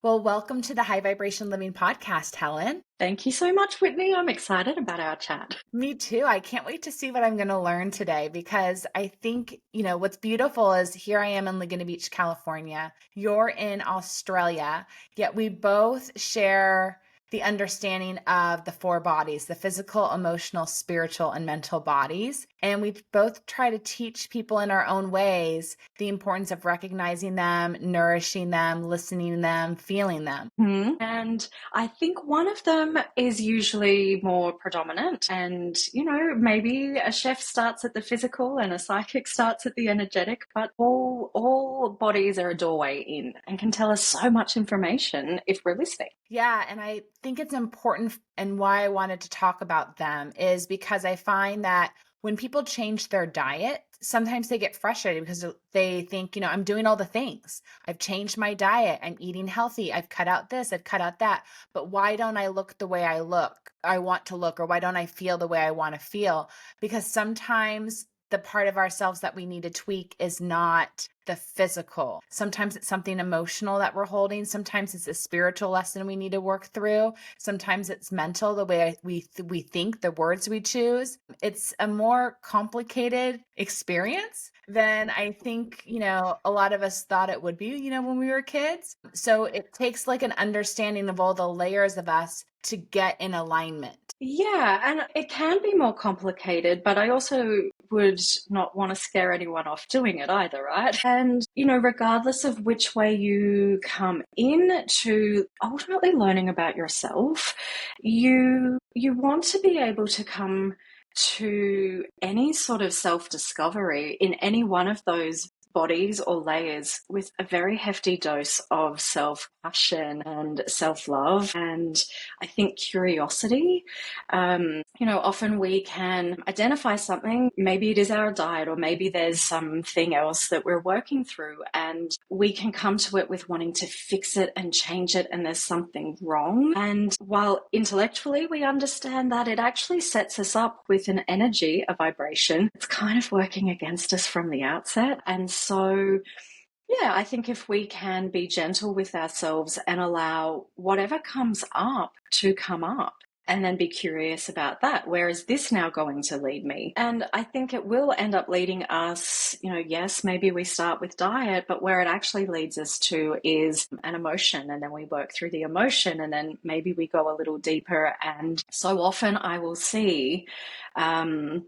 Well, welcome to the High Vibration Living podcast, Helen. Thank you so much, Whitney. I'm excited about our chat. Me too. I can't wait to see what I'm going to learn today because I think, what's beautiful is here I am in Laguna Beach, California. You're in Australia, yet we both share the understanding of the four bodies, the physical, emotional, spiritual, and mental bodies. And we both try to teach people in our own ways the importance of recognizing them, nourishing them, listening to them, feeling them. And I think one of them is usually more predominant. And, maybe a chef starts at the physical and a psychic starts at the energetic, but all bodies are a doorway in and can tell us so much information if we're listening. Yeah, and I think it's important, and why I wanted to talk about them is because I find that when people change their diet, sometimes they get frustrated because they think, I'm doing all the things. I've changed my diet. I'm eating healthy. I've cut out this, I've cut out that. But why don't I look the way I want to look, or why don't I feel the way I want to feel? Because sometimes the part of ourselves that we need to tweak is not the physical. Sometimes it's something emotional that we're holding. Sometimes it's a spiritual lesson we need to work through. Sometimes it's mental, the way we think, the words we choose. It's a more complicated experience than I think, a lot of us thought it would be, when we were kids. So it takes like an understanding of all the layers of us to get in alignment. Yeah, and it can be more complicated, but I also would not want to scare anyone off doing it either, right? And, regardless of which way you come in to ultimately learning about yourself, you want to be able to come to any sort of self-discovery in any one of those bodies or layers with a very hefty dose of self-passion and self-love, and I think curiosity. Often we can identify something, maybe it is our diet, or maybe there's something else that we're working through, and we can come to it with wanting to fix it and change it, and there's something wrong. And while intellectually we understand that, it actually sets us up with an energy, a vibration, it's kind of working against us from the outset. And so, yeah, I think if we can be gentle with ourselves and allow whatever comes up to come up, and then be curious about that. Where is this now going to lead me? And I think it will end up leading us, yes, maybe we start with diet, but where it actually leads us to is an emotion. And then we work through the emotion, and then maybe we go a little deeper. And so often I will see, in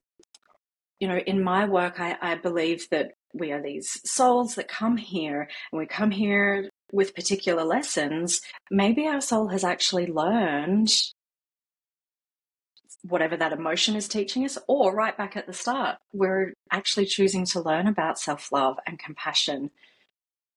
my work, I believe that we are these souls that come here, and we come here with particular lessons. Maybe our soul has actually learned whatever that emotion is teaching us, or right back at the start, we're actually choosing to learn about self-love and compassion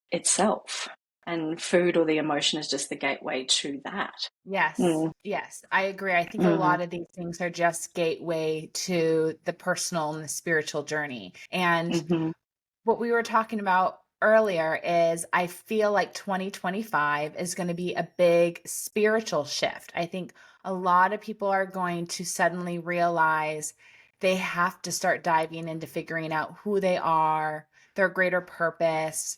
itself. And food or the emotion is just the gateway to that. Yes. Yes, I agree. I think a lot of these things are just gateway to the personal and the spiritual journey. And what we were talking about earlier is I feel like 2025 is going to be a big spiritual shift. I think a lot of people are going to suddenly realize they have to start diving into figuring out who they are, their greater purpose,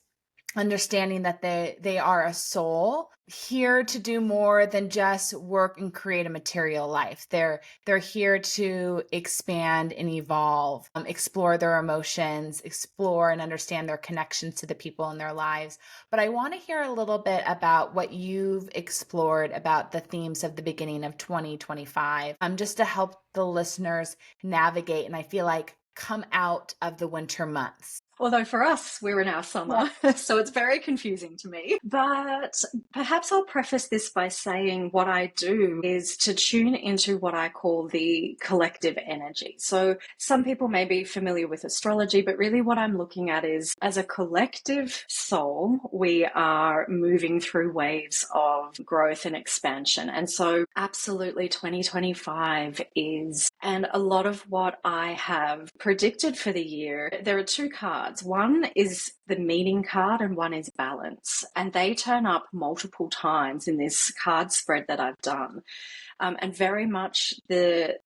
understanding that they are a soul here to do more than just work and create a material life. They're here to expand and evolve, explore their emotions, explore and understand their connections to the people in their lives. But I want to hear a little bit about what you've explored about the themes of the beginning of 2025, just to help the listeners navigate, and I feel like come out of the winter months. Although for us, we're in our summer, so it's very confusing to me. But perhaps I'll preface this by saying what I do is to tune into what I call the collective energy. So some people may be familiar with astrology, but really what I'm looking at is, as a collective soul, we are moving through waves of growth and expansion. And so absolutely 2025 is, and a lot of what I have predicted for the year, there are two cards. One is the meaning card and one is balance. And they turn up multiple times in this card spread that I've done. And very much the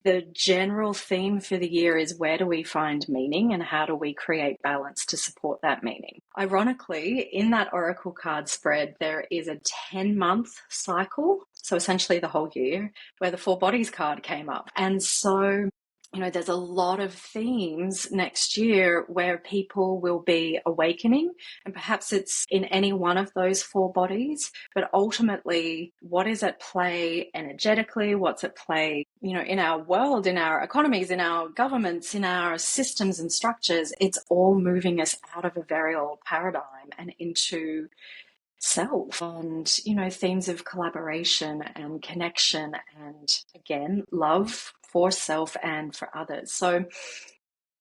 the general theme for the year is, where do we find meaning and how do we create balance to support that meaning? Ironically, in that oracle card spread, there is a 10-month cycle, so essentially the whole year, where the Four Bodies card came up. And so, you know, there's a lot of themes next year where people will be awakening, and perhaps it's in any one of those four bodies, but ultimately, what is at play energetically? What's at play, you know, in our world, in our economies, in our governments, in our systems and structures? It's all moving us out of a very old paradigm and into self, and, you know, themes of collaboration and connection and, again, love for self and for others. So,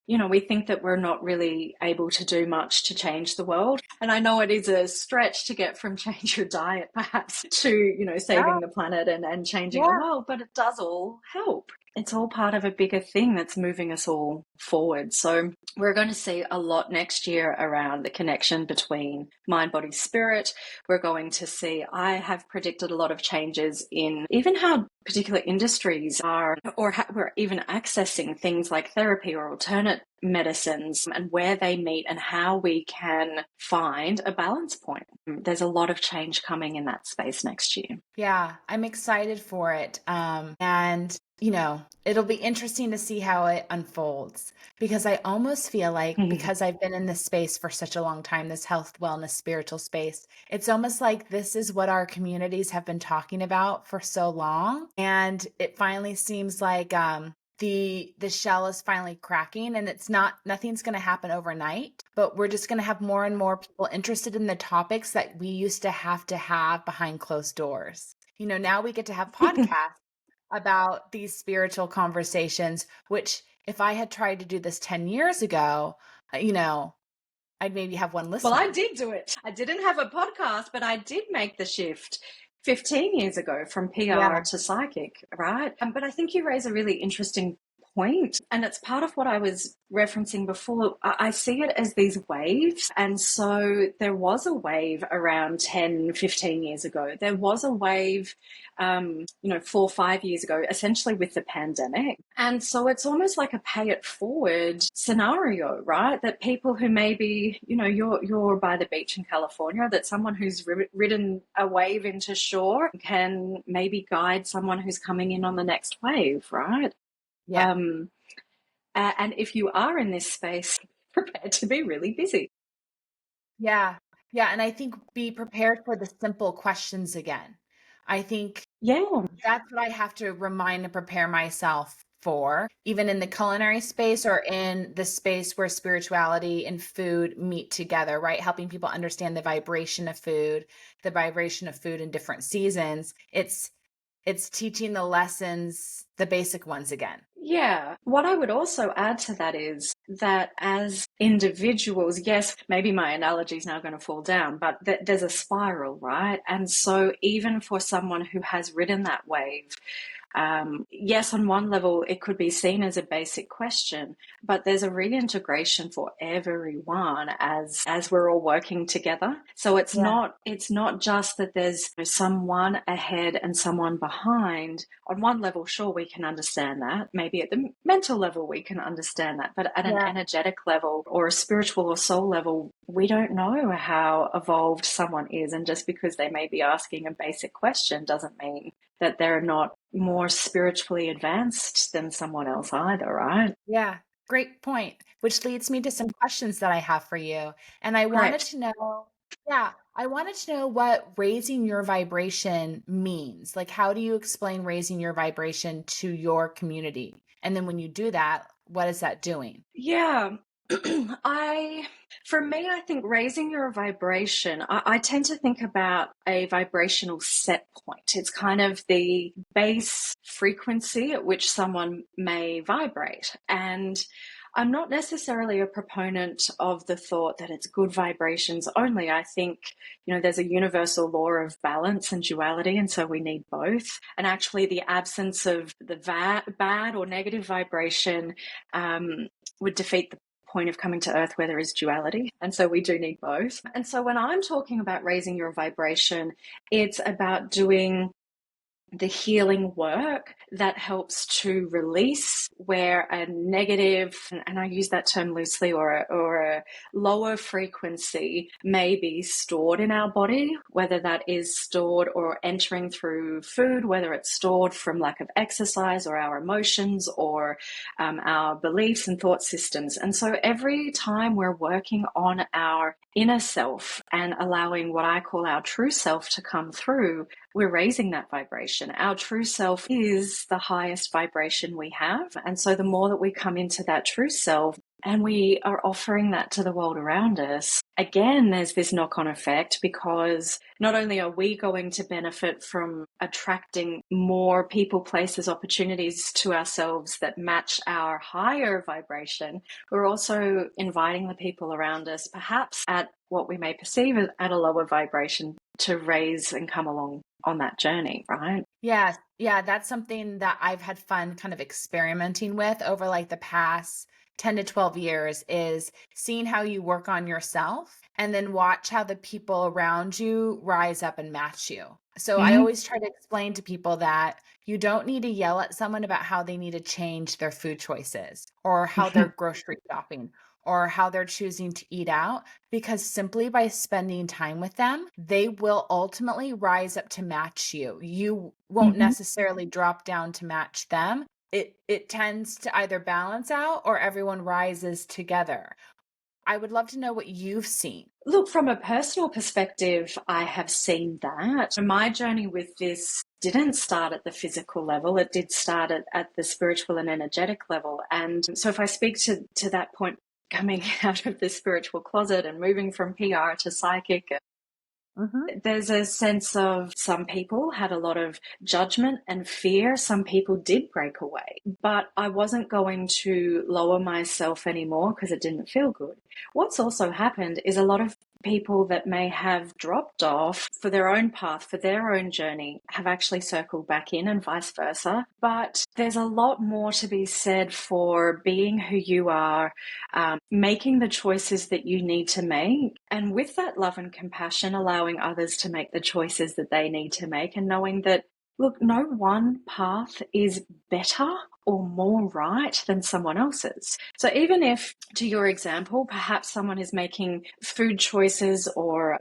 you know, we think that we're not really able to do much to change the world. And I know it is a stretch to get from change your diet perhaps to, you know, saving the planet and changing the world, but it does all help. It's all part of a bigger thing that's moving us all forward. So we're going to see a lot next year around the connection between mind, body, spirit. We're going to see, I have predicted a lot of changes in even how particular industries are, or how we're even accessing things like therapy or alternate medicines, and where they meet and how we can find a balance point. There's a lot of change coming in that space next year. Yeah, I'm excited for it. And you know, it'll be interesting to see how it unfolds, because I almost feel like, because I've been in this space for such a long time, this health, wellness, spiritual space, it's almost like this is what our communities have been talking about for so long. And it finally seems like the shell is finally cracking, and nothing's going to happen overnight, but we're just going to have more and more people interested in the topics that we used to have behind closed doors. You know, now we get to have podcasts about these spiritual conversations, which if I had tried to do this 10 years ago, you know, I'd maybe have one listener. Well, I did do it. I didn't have a podcast, but I did make the shift 15 years ago from PR to psychic, right? But I think you raise a really interesting point, and it's part of what I was referencing before. I see it as these waves, and so there was a wave around 10, 15 years ago. There was a wave, 4 or 5 years ago, essentially with the pandemic. And so it's almost like a pay it forward scenario, right? That people who maybe, you know, you're by the beach in California, that someone who's ridden a wave into shore can maybe guide someone who's coming in on the next wave, right? Yeah. And if you are in this space, prepare to be really busy. Yeah. Yeah. And I think be prepared for the simple questions again. I think that's what I have to remind and prepare myself for, even in the culinary space or in the space where spirituality and food meet together, right? Helping people understand the vibration of food in different seasons. It's teaching the lessons, the basic ones again. Yeah. What I would also add to that is that as individuals, yes, maybe my analogy is now going to fall down, but there's a spiral, right? And so even for someone who has ridden that wave, yes, on one level, it could be seen as a basic question, but there's a reintegration for everyone as we're all working together. So it's not just that there's someone ahead and someone behind. On one level, sure, we can understand that. Maybe at the mental level, we can understand that. But at an energetic level or a spiritual or soul level, we don't know how evolved someone is. And just because they may be asking a basic question doesn't mean that they're not more spiritually advanced than someone else either, right? Yeah, great point. Which leads me to some questions that I have for you. And I wanted to know what raising your vibration means. Like, how do you explain raising your vibration to your community? And then when you do that, what is that doing? Yeah. For me, I think raising your vibration, I tend to think about a vibrational set point. It's kind of the base frequency at which someone may vibrate. And I'm not necessarily a proponent of the thought that it's good vibrations only. I think, you know, there's a universal law of balance and duality, and so we need both. And actually, the absence of the bad or negative vibration would defeat the point of coming to earth where there is duality. And so we do need both. And so when I'm talking about raising your vibration, it's about doing the healing work that helps to release where a negative, and I use that term loosely, or a lower frequency may be stored in our body, whether that is stored or entering through food, whether it's stored from lack of exercise or our emotions or our beliefs and thought systems. And so every time we're working on our inner self and allowing what I call our true self to come through, we're raising that vibration. Our true self is the highest vibration we have. And so the more that we come into that true self and we are offering that to the world around us, again, there's this knock-on effect, because not only are we going to benefit from attracting more people, places, opportunities to ourselves that match our higher vibration, we're also inviting the people around us, perhaps at what we may perceive as at a lower vibration, to raise and come along on that journey, right? Yeah. Yeah. That's something that I've had fun kind of experimenting with over like the past 10 to 12 years, is seeing how you work on yourself and then watch how the people around you rise up and match you. So I always try to explain to people that you don't need to yell at someone about how they need to change their food choices or how they're grocery shopping or how they're choosing to eat out, because simply by spending time with them, they will ultimately rise up to match you. You won't necessarily drop down to match them. It tends to either balance out or everyone rises together. I would love to know what you've seen. Look, from a personal perspective, I have seen that. My journey with this didn't start at the physical level. It did start at the spiritual and energetic level. And so if I speak to that point, coming out of the spiritual closet and moving from PR to psychic, there's a sense of some people had a lot of judgment and fear. Some people did break away, but I wasn't going to lower myself anymore because it didn't feel good. What's also happened is a lot of people that may have dropped off for their own path, for their own journey, have actually circled back in, and vice versa. But there's a lot more to be said for being who you are, making the choices that you need to make, and with that love and compassion, allowing others to make the choices that they need to make, and knowing that, look, no one path is better or more right than someone else's. So even if, to your example, perhaps someone is making food choices or,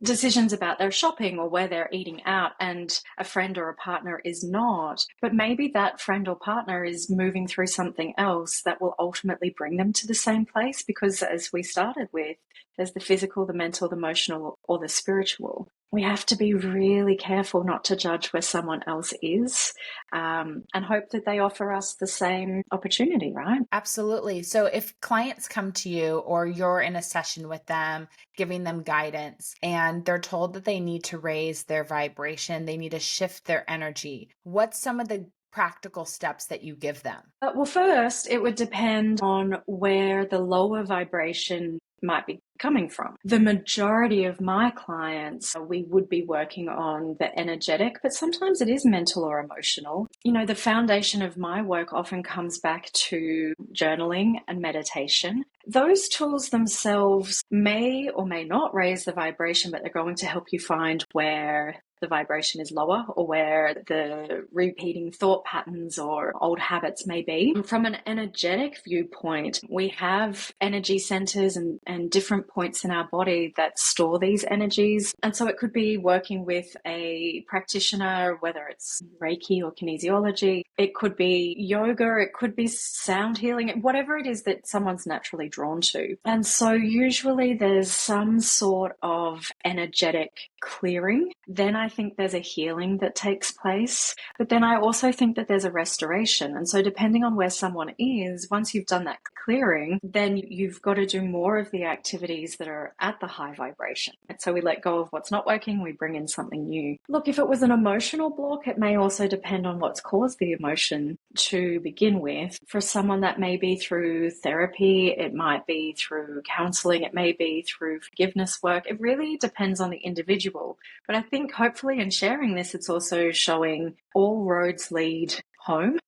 decisions about their shopping or where they're eating out, and a friend or a partner is not, but maybe that friend or partner is moving through something else that will ultimately bring them to the same place, because as we started with, there's the physical, the mental, the emotional, or the spiritual. We have to be really careful not to judge where someone else is, and hope that they offer us the same opportunity, right? Absolutely. So if clients come to you or you're in a session with them, giving them guidance, and they're told that they need to raise their vibration, they need to shift their energy, what's some of the practical steps that you give them? Well, first, it would depend on where the lower vibration might be coming from. The majority of my clients, we would be working on the energetic, but sometimes it is mental or emotional. The foundation of my work often comes back to journaling and meditation. Those tools themselves may or may not raise the vibration, but they're going to help you find where the vibration is lower or where the repeating thought patterns or old habits may be. From an energetic viewpoint, we have energy centers and different points in our body that store these energies. And so it could be working with a practitioner, whether it's Reiki or kinesiology. It could be yoga. It could be sound healing, whatever it is that someone's naturally drawn to. And so usually there's some sort of energetic clearing. Then I think there's a healing that takes place. But then I also think that there's a restoration. And so depending on where someone is, once you've done that clearing, then you've got to do more of the activities that are at the high vibration. And so we let go of what's not working, we bring in something new. Look, if it was an emotional block, it may also depend on what's caused the emotion to begin with. For someone, that may be through therapy, it might be through counseling, it may be through forgiveness work. It really depends on the individual. But I think hopefully in sharing this, it's also showing all roads lead home.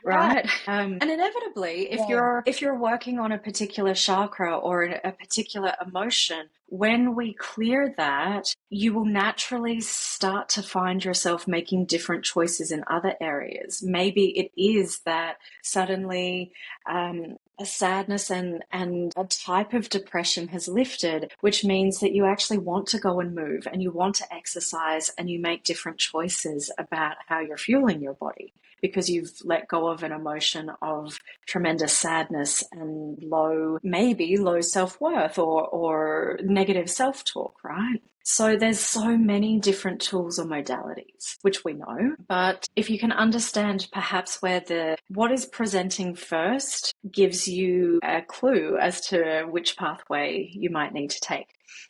Yeah. right? And inevitably, Yeah. if you're working on a particular chakra or a particular emotion, when we clear that, you will naturally start to find yourself making different choices in other areas. Maybe it is that suddenly a sadness and a type of depression has lifted, which means that you actually want to go and move and you want to exercise and you make different choices about how you're fueling your body because you've let go of an emotion of tremendous sadness and maybe low self-worth or negative self-talk, right? So there's so many different tools or modalities, which we know. But if you can understand perhaps what is presenting first gives you a clue as to which pathway you might need to take.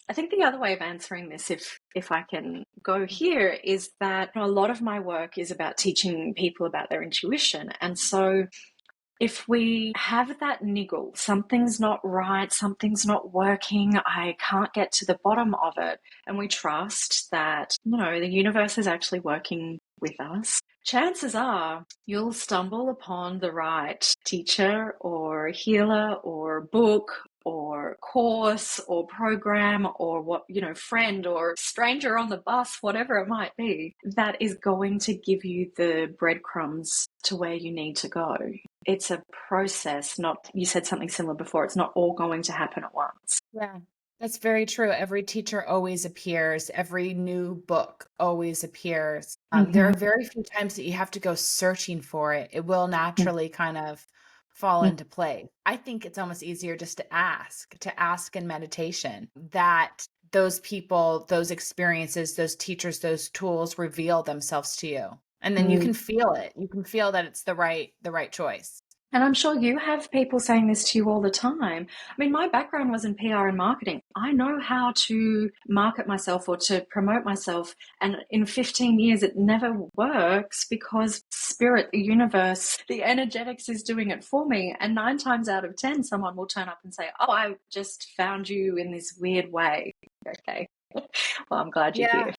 I think the other way of answering this, if I can go here, is that a lot of my work is about teaching people about their intuition. And so if we have that niggle, something's not right, something's not working, I can't get to the bottom of it, and we trust that, the universe is actually working with us, chances are you'll stumble upon the right teacher or healer or book or course or program or friend or stranger on the bus, whatever it might be, that is going to give you the breadcrumbs to where you need to go. It's a process, you said something similar before, it's not all going to happen at once. Yeah, that's very true. Every teacher always appears. Every new book always appears. There are very few times that you have to go searching for it. It will naturally kind of fall into play. I think it's almost easier just to ask in meditation that those people, those experiences, those teachers, those tools reveal themselves to you. And then you can feel it. You can feel that it's the right choice. And I'm sure you have people saying this to you all the time. I mean, my background was in PR and marketing. I know how to market myself or to promote myself. And in 15 years, it never works because spirit, the universe, the energetics is doing it for me. And 9 times out of 10, someone will turn up and say, oh, I just found you in this weird way. Okay. Well, I'm glad you're here.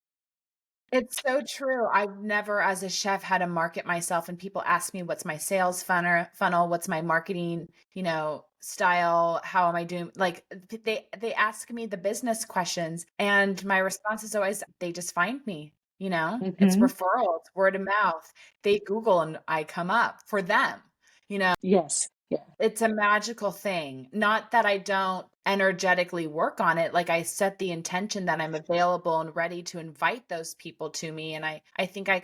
It's so true. I've never, as a chef, had to market myself, and people ask me, what's my sales funnel? What's my marketing, style? How am I doing? Like they ask me the business questions, and my response is always, they just find me, it's referrals, word of mouth. They Google and I come up for them, Yes. Yeah. It's a magical thing. Not that I don't energetically work on it. Like I set the intention that I'm available and ready to invite those people to me. And I think I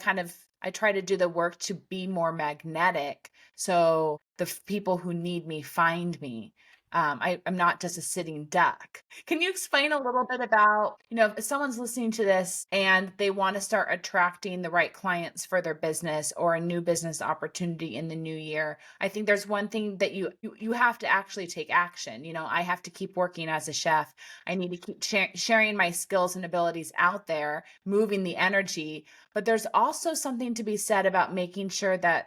try to do the work to be more magnetic. So the people who need me find me. I'm not just a sitting duck. Can you explain a little bit about, if someone's listening to this and they want to start attracting the right clients for their business or a new business opportunity in the new year? I think there's one thing that you have to actually take action. I have to keep working as a chef. I need to keep sharing my skills and abilities out there, moving the energy. But there's also something to be said about making sure that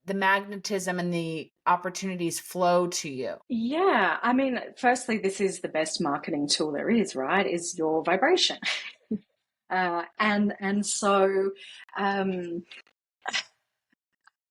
the magnetism and the opportunities flow to you. Yeah. I mean, firstly, this is the best marketing tool there is, right? Is your vibration. And so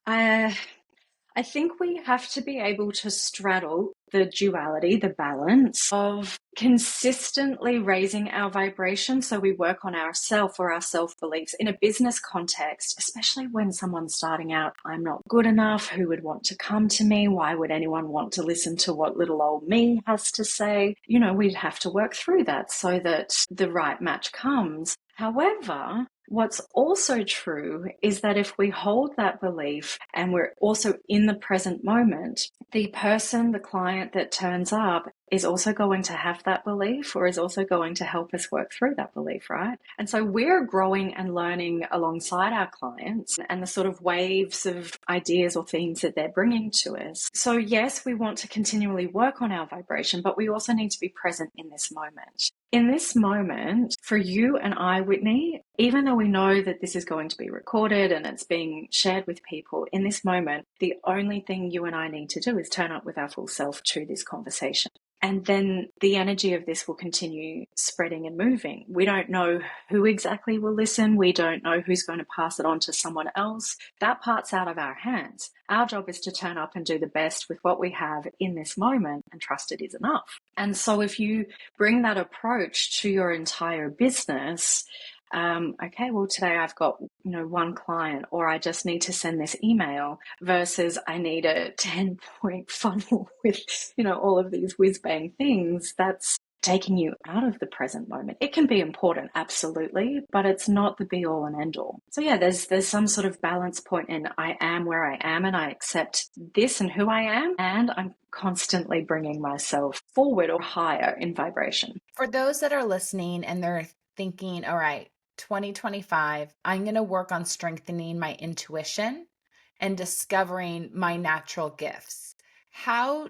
I think we have to be able to straddle the duality, the balance of consistently raising our vibration. So we work on ourself or our self-beliefs in a business context, especially when someone's starting out. I'm not good enough. Who would want to come to me? Why would anyone want to listen to what little old me has to say? We'd have to work through that so that the right match comes. However, what's also true is that if we hold that belief and we're also in the present moment, the person, the client that turns up is also going to have that belief or is also going to help us work through that belief, right? And so we're growing and learning alongside our clients and the sort of waves of ideas or themes that they're bringing to us. So yes, we want to continually work on our vibration, but we also need to be present in this moment. In this moment, for you and I, Whitney, even though we know that this is going to be recorded and it's being shared with people, in this moment, the only thing you and I need to do is turn up with our full self to this conversation. And then the energy of this will continue spreading and moving. We don't know who exactly will listen. We don't know who's going to pass it on to someone else. That part's out of our hands. Our job is to turn up and do the best with what we have in this moment and trust it is enough. And so if you bring that approach to your entire business, okay, well, today I've got, one client, or I just need to send this email, versus I need a 10-point funnel with, all of these whiz bang things. That's taking you out of the present moment. It can be important, absolutely, but it's not the be all and end all. So yeah, there's some sort of balance point in I am where I am and I accept this and who I am, and I'm constantly bringing myself forward or higher in vibration. For those that are listening and they're thinking, all right, 2025, I'm going to work on strengthening my intuition and discovering my natural gifts. How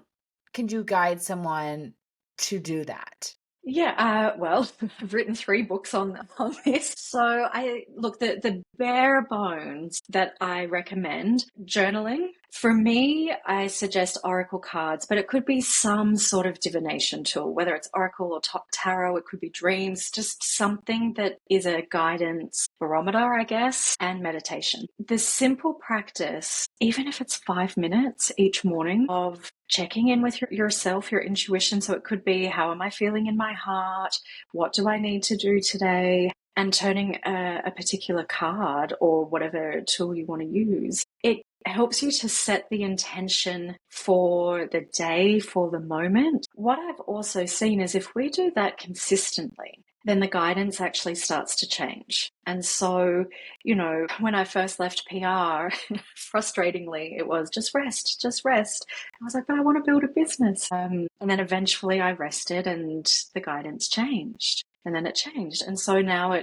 can you guide someone to do that? Yeah, well, I've written 3 books on this. So the bare bones that I recommend: journaling. For me, I suggest oracle cards, but it could be some sort of divination tool, whether it's oracle or tarot. It could be dreams, just something that is a guidance barometer, I guess, and meditation. The simple practice, even if it's 5 minutes each morning, of checking in with yourself, your intuition. So it could be, how am I feeling in my heart? What do I need to do today? And turning a particular card or whatever tool you want to use. It helps you to set the intention for the day, for the moment. What I've also seen is if we do that consistently, then the guidance actually starts to change. And so, when I first left PR, frustratingly, it was just rest. I was like, but I want to build a business. And then eventually I rested and the guidance changed. And then it changed. And so now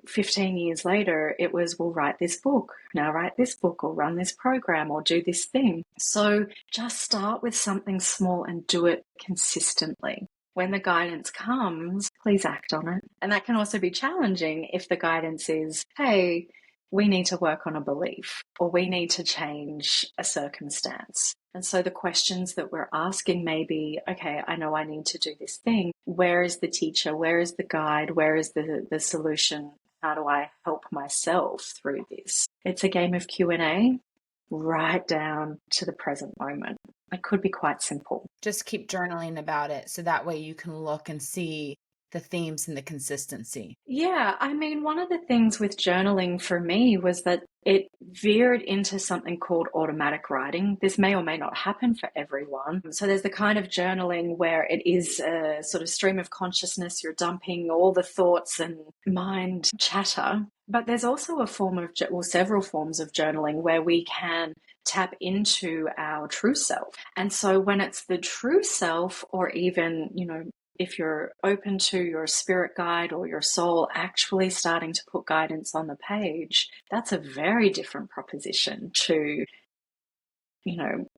15 years later, it was, well, write this book. Now write this book, or run this program, or do this thing. So just start with something small and do it consistently. When the guidance comes, please act on it. And that can also be challenging if the guidance is, hey, we need to work on a belief, or we need to change a circumstance. And so the questions that we're asking may be, okay, I know I need to do this thing. Where is the teacher? Where is the guide? Where is the solution? How do I help myself through this? It's a game of Q&A right down to the present moment. It could be quite simple. Just keep journaling about it, so that way you can look and see the themes and the consistency. Yeah, I mean, one of the things with journaling for me was that it veered into something called automatic writing. This may or may not happen for everyone. So there's the kind of journaling where it is a sort of stream of consciousness. You're dumping all the thoughts and mind chatter. But there's also a form of, several forms of journaling where we can tap into our true self. And so when it's the true self, or even, if you're open to your spirit guide or your soul actually starting to put guidance on the page, that's a very different proposition to,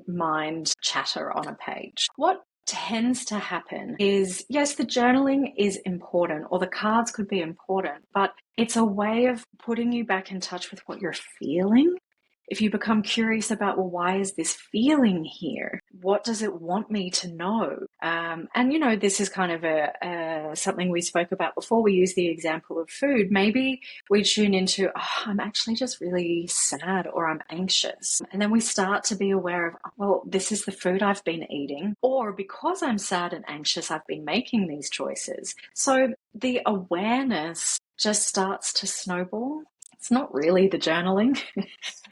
mind chatter on a page. What tends to happen is, yes, the journaling is important, or the cards could be important, but it's a way of putting you back in touch with what you're feeling. If you become curious about, well, why is this feeling here? What does it want me to know? And, this is kind of something we spoke about before. We use the example of food. Maybe we tune into, I'm actually just really sad, or I'm anxious. And then we start to be aware of, well, this is the food I've been eating. Or because I'm sad and anxious, I've been making these choices. So the awareness just starts to snowball. It's not really the journaling.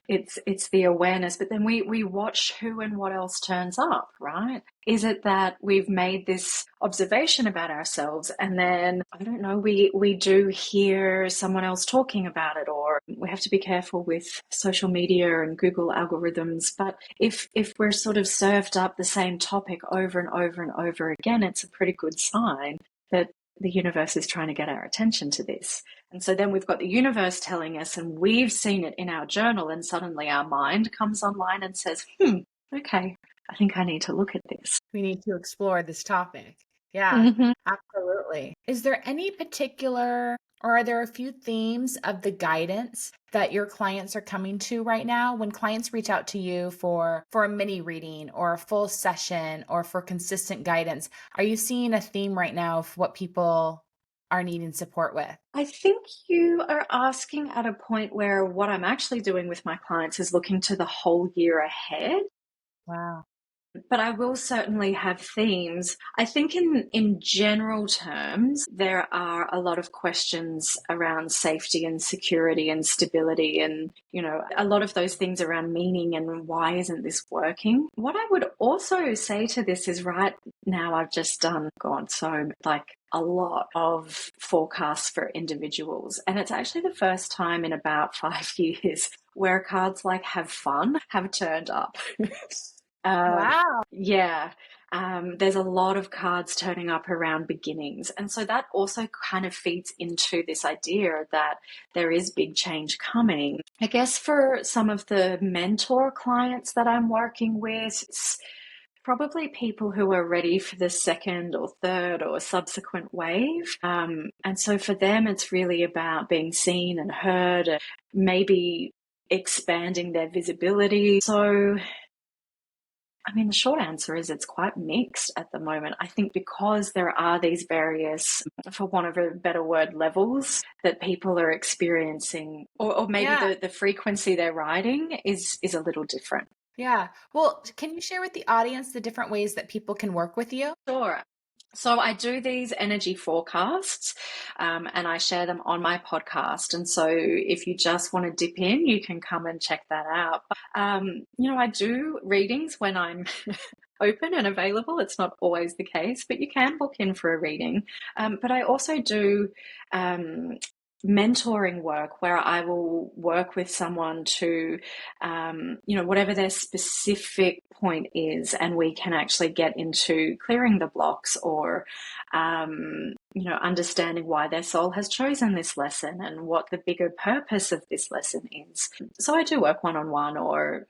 It's the awareness, but then we watch who and what else turns up, right? Is it that we've made this observation about ourselves, and then, I don't know, we do hear someone else talking about it, or we have to be careful with social media and Google algorithms. But if we're sort of served up the same topic over and over and over again, it's a pretty good sign that the universe is trying to get our attention to this. And so then we've got the universe telling us, and we've seen it in our journal, and suddenly our mind comes online and says, okay, I think I need to look at this. We need to explore this topic. Yeah, Mm-hmm. absolutely. Is there any particular, or are there a few themes of the guidance that your clients are coming to right now? When clients reach out to you for a mini reading or a full session or for consistent guidance, are you seeing a theme right now of what people are needing support with? I think you are asking at a point where what I'm actually doing with my clients is looking to the whole year ahead. Wow. But I will certainly have themes. I think in general terms, there are a lot of questions around safety and security and stability and, a lot of those things around meaning and why isn't this working? What I would also say to this is right now I've just gone so like a lot of forecasts for individuals. And it's actually the first time in about 5 years where cards like have fun have turned up. Wow. Yeah. There's a lot of cards turning up around beginnings. And so that also kind of feeds into this idea that there is big change coming. I guess for some of the mentor clients that I'm working with, it's probably people who are ready for the second or third or subsequent wave. And so for them, it's really about being seen and heard, and maybe expanding their visibility. So I mean, the short answer is it's quite mixed at the moment. I think because there are these various, for want of a better word, levels that people are experiencing, or maybe Yeah. the frequency they're riding is a little different. Yeah. Well, can you share with the audience the different ways that people can work with you? Sure. So I do these energy forecasts and I share them on my podcast. And so if you just want to dip in, you can come and check that out. I do readings when I'm open and available. It's not always the case, but you can book in for a reading. But I also do mentoring work where I will work with someone to, whatever their specific point is, and we can actually get into clearing the blocks or, understanding why their soul has chosen this lesson and what the bigger purpose of this lesson is. So I do work one-on-one or,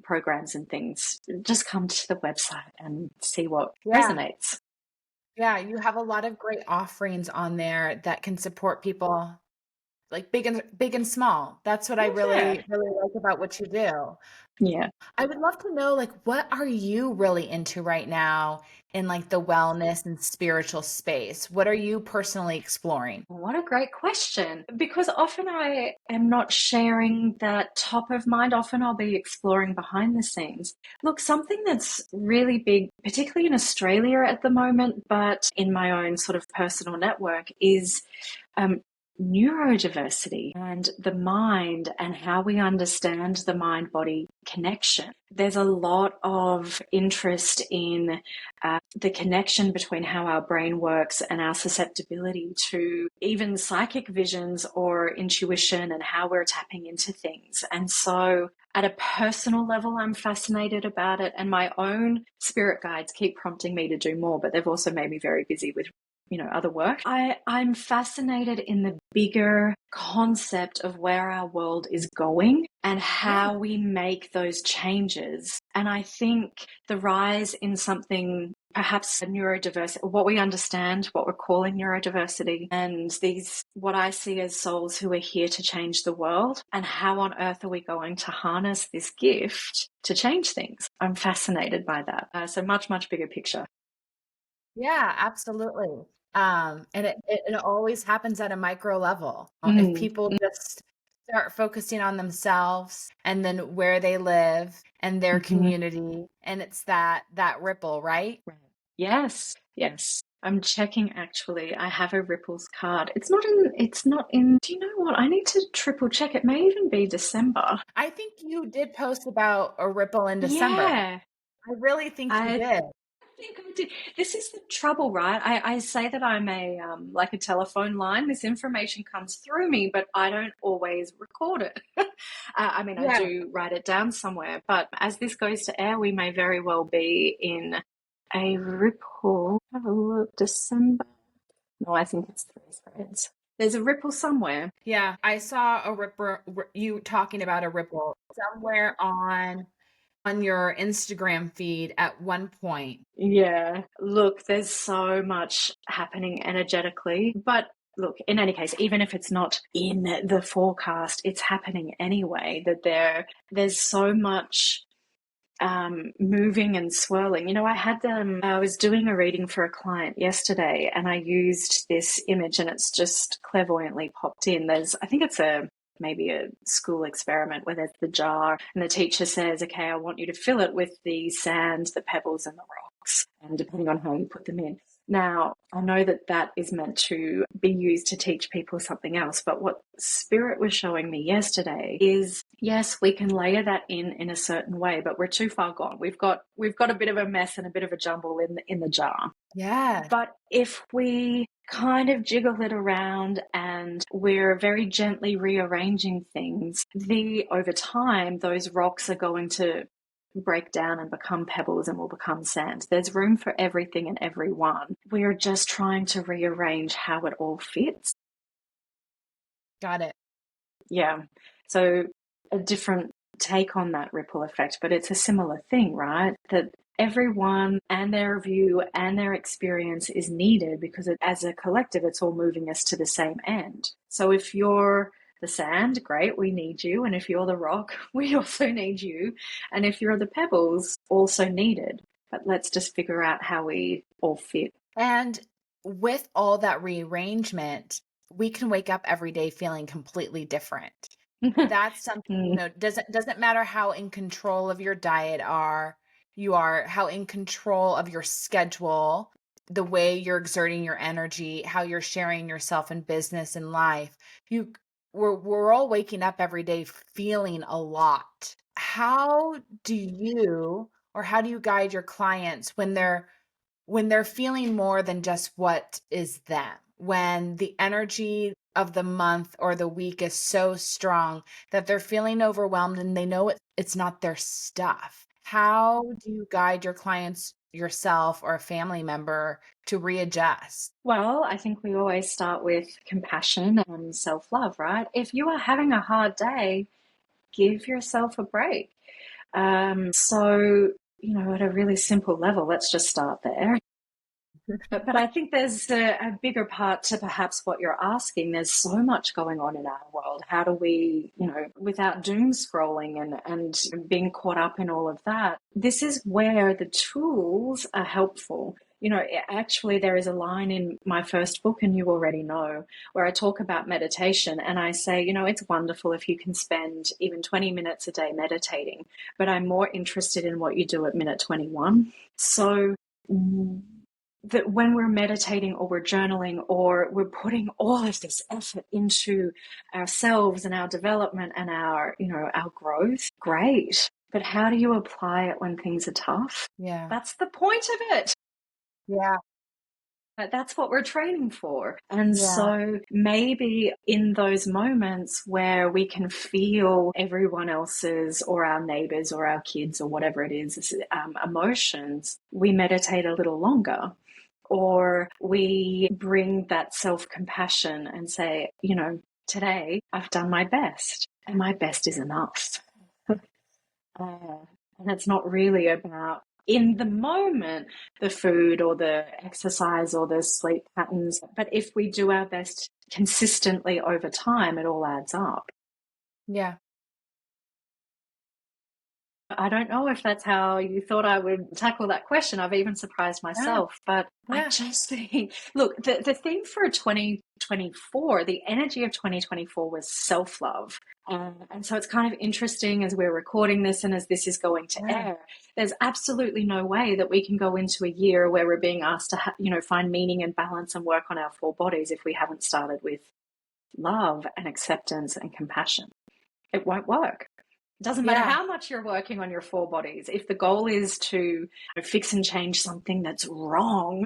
programs and things. Just come to the website and see what Yeah. resonates. Yeah, you have a lot of great offerings on there that can support people like big and small. That's what I Yeah. really like about what you do. Yeah. I would love to know, like, what are you really into right now in like the wellness and spiritual space? What are you personally exploring? What a great question. Because often I am not sharing that top of mind. Often I'll be exploring behind the scenes. Look, something that's really big, particularly in Australia at the moment, but in my own sort of personal network, is um, neurodiversity and the mind and how we understand the mind body connection. There's a lot of interest in the connection between how our brain works and our susceptibility to even psychic visions or intuition and how we're tapping into things. And so at a personal level, I'm fascinated about it. And my own spirit guides keep prompting me to do more, but they've also made me very busy with other work. I'm fascinated in the bigger concept of where our world is going and Yeah. how we make those changes. And I think the rise in something perhaps neurodiversity, what we understand, what we're calling neurodiversity, and these, what I see as souls who are here to change the world, and how on earth are we going to harness this gift to change things? I'm fascinated by that. So much, much bigger picture. Yeah, absolutely. And it always happens at a micro level. If Mm. people just start focusing on themselves and then where they live and their Mm-hmm. community, and it's that ripple, right? Right. Yes, yes. I'm checking actually. I have a Ripples card. It's not in, do you know what? I need to triple check. It may even be December. I think you did post about a ripple in December. Yeah. I really think you I did. think I did. This is the trouble, right? I say that I'm a like a telephone line. This information comes through me, but I don't always record it. I mean, I Yeah. do write it down somewhere, but as this goes to air, we may very well be in a ripple. Have a look. December. No, I think it's three threads. There's a ripple somewhere. Yeah, I saw a ripple, you talking about a ripple somewhere on on your Instagram feed at one point. Yeah. Look, there's so much happening energetically, but look, in any case, even if it's not in the forecast, it's happening anyway, that there's so much moving and swirling. You know, I was doing a reading for a client yesterday and I used this image and it's just clairvoyantly popped in. I think it's maybe a school experiment where there's the jar and the teacher says, okay, I want you to fill it with the sand, the pebbles and the rocks, and depending on how you put them in. Now, I know that that is meant to be used to teach people something else, but what Spirit was showing me yesterday is, yes, we can layer that in a certain way, but we're too far gone. We've got a bit of a mess and a bit of a jumble in the jar. Yeah. But if we kind of jiggle it around and we're very gently rearranging things, over time, those rocks are going to break down and become pebbles and will become sand. There's room for everything and everyone. We're just trying to rearrange how it all fits. Got it. Yeah. So a different take on that ripple effect, but it's a similar thing, right? That everyone and their view and their experience is needed because as a collective, it's all moving us to the same end. So if you're the sand, great, we need you. And if you're the rock, we also need you. And if you're the pebbles, also needed. But let's just figure out how we all fit. And with all that rearrangement, we can wake up every day feeling completely different. That's something, doesn't matter how in control of your diet you are, how in control of your schedule, the way you're exerting your energy, how you're sharing yourself in business and life. We're all waking up every day feeling a lot. How do you guide your clients when they're feeling more than just what is them, when the energy of the month or the week is so strong that they're feeling overwhelmed and they know it's not their stuff? How do you guide your clients, yourself, or a family member to readjust? Well, I think we always start with compassion and self-love, right? If you are having a hard day, give yourself a break. At a really simple level, let's just start there. But I think there's a bigger part to perhaps what you're asking. There's so much going on in our world. How do we, without doom scrolling and being caught up in all of that, this is where the tools are helpful. Actually, there is a line in my first book, and you already know, where I talk about meditation and I say, it's wonderful if you can spend even 20 minutes a day meditating, but I'm more interested in what you do at minute 21. So that when we're meditating or we're journaling or we're putting all of this effort into ourselves and our development and our growth, great. But how do you apply it when things are tough? Yeah. That's the point of it. Yeah. That's what we're training for. And so maybe in those moments where we can feel everyone else's or our neighbors or our kids or whatever it is, emotions, we meditate a little longer. Or we bring that self-compassion and say, today I've done my best and my best is enough. And it's not really about, in the moment, the food or the exercise or the sleep patterns. But if we do our best consistently over time, it all adds up. Yeah. I don't know if that's how you thought I would tackle that question. I've even surprised myself, but I just think, look, the theme for 2024, the energy of 2024 was self-love. And so it's kind of interesting as we're recording this and as this is going to air, there's absolutely no way that we can go into a year where we're being asked to, find meaning and balance and work on our 4 bodies if we haven't started with love and acceptance and compassion. It won't work. It doesn't matter how much you're working on your 4 bodies. If the goal is to fix and change something that's wrong,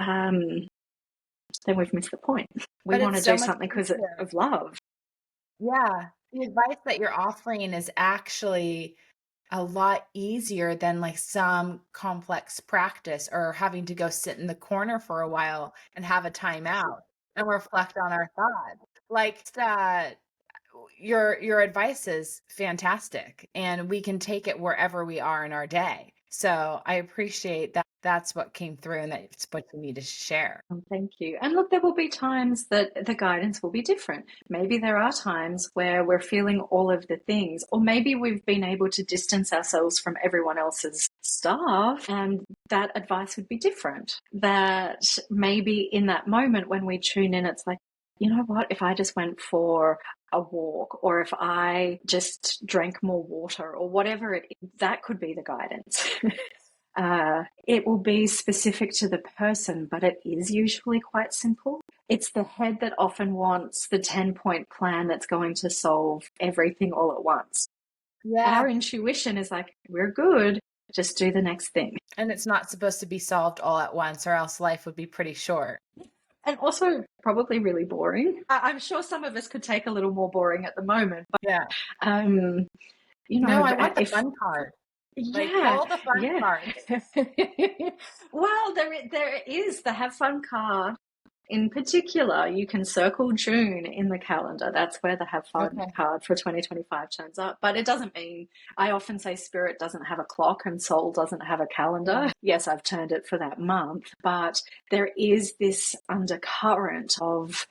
then we've missed the point. We want to do something because of love. Yeah. The advice that you're offering is actually a lot easier than like some complex practice or having to go sit in the corner for a while and have a timeout and reflect on our thoughts. Like your advice is fantastic, and we can take it wherever we are in our day. So I appreciate that that's what came through and that's what you need to share. Oh, thank you. And look, there will be times that the guidance will be different. Maybe there are times where we're feeling all of the things, or maybe we've been able to distance ourselves from everyone else's stuff, and that advice would be different. That maybe in that moment when we tune in, it's like, you know what, if I just went for a walk, or if I just drank more water, or whatever it is, that could be the guidance. It will be specific to the person, but it is usually quite simple. It's the head that often wants the 10-point plan that's going to solve everything all at once. Yeah. Our intuition is like, we're good, just do the next thing. And it's not supposed to be solved all at once, or else life would be pretty short. And also probably really boring. I'm sure some of us could take a little more boring at the moment, but Yeah. you know, No, I want the fun part. Like, yeah, pull the fun yeah. parts. Well, there is the have fun card. In particular, you can circle June in the calendar. That's where the have fun Okay. card for 2025 turns up. But it doesn't mean, I often say spirit doesn't have a clock and soul doesn't have a calendar. Yes, I've turned it for that month, but there is this undercurrent of,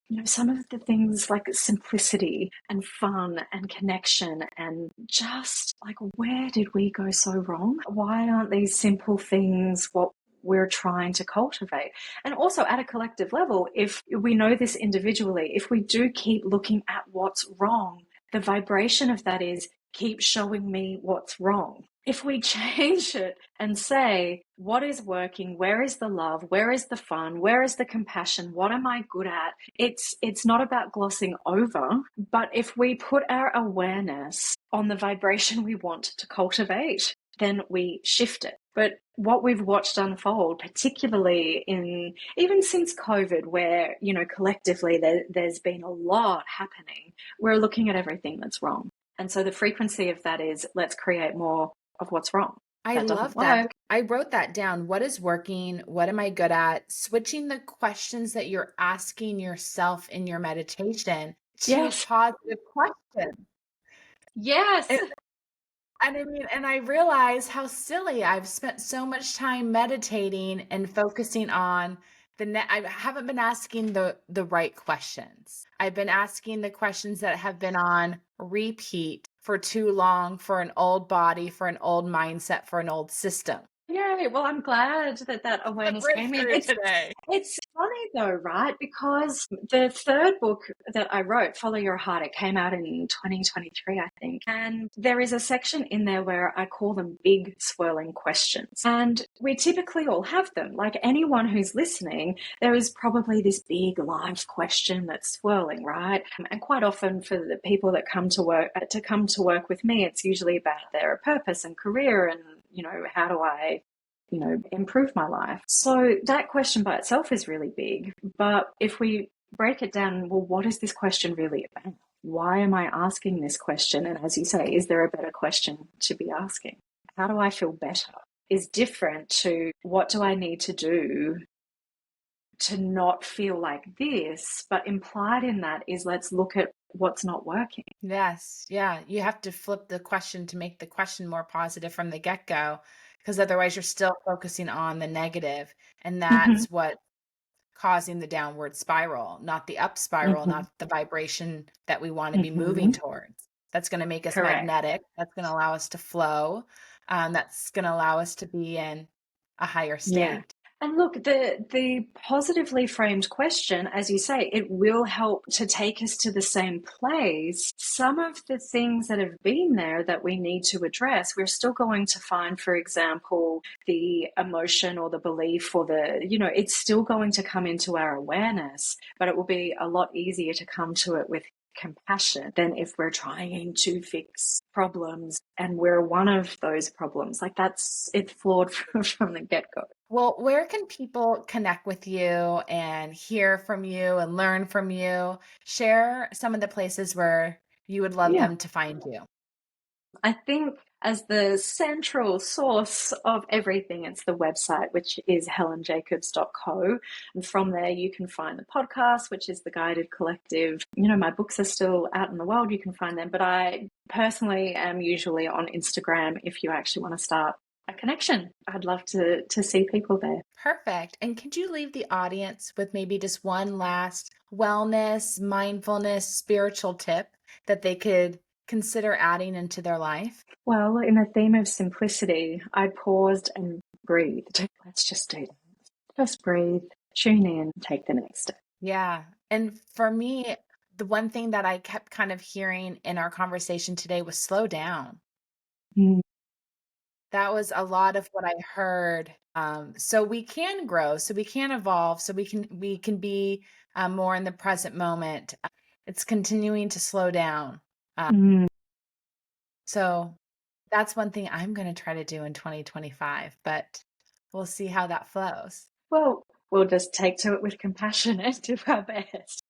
you know, some of the things like simplicity and fun and connection, and just like, where did we go so wrong? Why aren't these simple things what we're trying to cultivate? And also at a collective level, if we know this individually, if we do keep looking at what's wrong, the vibration of that is, keep showing me what's wrong. If we change it and say, what is working? Where is the love? Where is the fun? Where is the compassion? What am I good at? It's not about glossing over, but if we put our awareness on the vibration we want to cultivate, then we shift it. But what we've watched unfold, particularly in even since COVID, where, you know, collectively there's been a lot happening, we're looking at everything that's wrong. And so the frequency of that is, let's create more of what's wrong. I That doesn't love that. work. I wrote that down. What is working? What am I good at? Switching the questions that you're asking yourself in your meditation to Yes. positive questions. Yes. And I mean, and I realize how silly I've spent so much time meditating and focusing on I haven't been asking the right questions. I've been asking the questions that have been on repeat for too long, for an old body, for an old mindset, for an old system. Yay. Well, I'm glad that that The awareness came in. breakthrough today. It's funny though, right? Because the third book that I wrote, Follow Your Heart, it came out in 2023, I think. And there is a section in there where I call them big swirling questions. And we typically all have them. Like anyone who's listening, there is probably this big life question that's swirling, right? And quite often for the people that come to work with me, it's usually about their purpose and career and, you know, how do I, you know, improve my life? So that question by itself is really big. But if we break it down, well, what is this question really about? Why am I asking this question? And as you say, is there a better question to be asking? How do I feel better? Is different to what do I need to do to not feel like this? But implied in that is, let's look at what's not working. Yes. Yeah. You have to flip the question to make the question more positive from the get-go, because otherwise you're still focusing on the negative, and that's what causing the downward spiral, not the up spiral, not the vibration that we want to be moving towards. That's going to make us Correct. magnetic. That's going to allow us to flow. That's going to allow us to be in a higher state. Yeah. And look, the positively framed question, as you say, it will help to take us to the same place. Some of the things that have been there that we need to address, we're still going to find, for example, the emotion or the belief or the, you know, it's still going to come into our awareness, but it will be a lot easier to come to it with compassion than if we're trying to fix problems and we're one of those problems. Like it's flawed from the get-go. Well, where can people connect with you and hear from you and learn from you? Share some of the places where you would love Yeah. them to find you. I think as the central source of everything. It's the website, which is helenjacobs.co. And from there, you can find the podcast, which is the Guided Collective. You know, my books are still out in the world. You can find them. But I personally am usually on Instagram if you actually want to start a connection. I'd love to see people there. Perfect. And could you leave the audience with maybe just one last wellness, mindfulness, spiritual tip that they could consider adding into their life? Well, in the theme of simplicity, I paused and breathed. Let's just do that. Just breathe, tune in, take the next step. Yeah. And for me, the one thing that I kept kind of hearing in our conversation today was slow down. Mm. That was a lot of what I heard. So we can grow, so we can evolve, so we can be more in the present moment. It's continuing to slow down. Mm. So that's one thing I'm going to try to do in 2025, but we'll see how that flows. Well, we'll just take to it with compassion and do our best.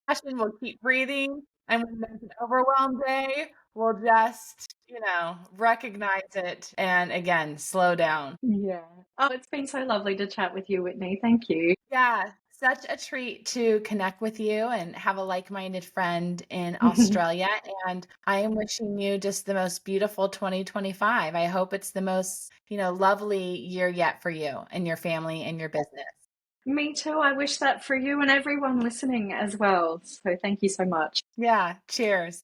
Passion, we'll keep breathing. And when there's an overwhelmed day, we'll just, recognize it and again, slow down. Yeah. Oh, it's been so lovely to chat with you, Whitney. Thank you. Yeah, such a treat to connect with you and have a like-minded friend in Australia. And I am wishing you just the most beautiful 2025. I hope it's the most, lovely year yet for you and your family and your business. Me too. I wish that for you and everyone listening as well. So thank you so much. Yeah, cheers.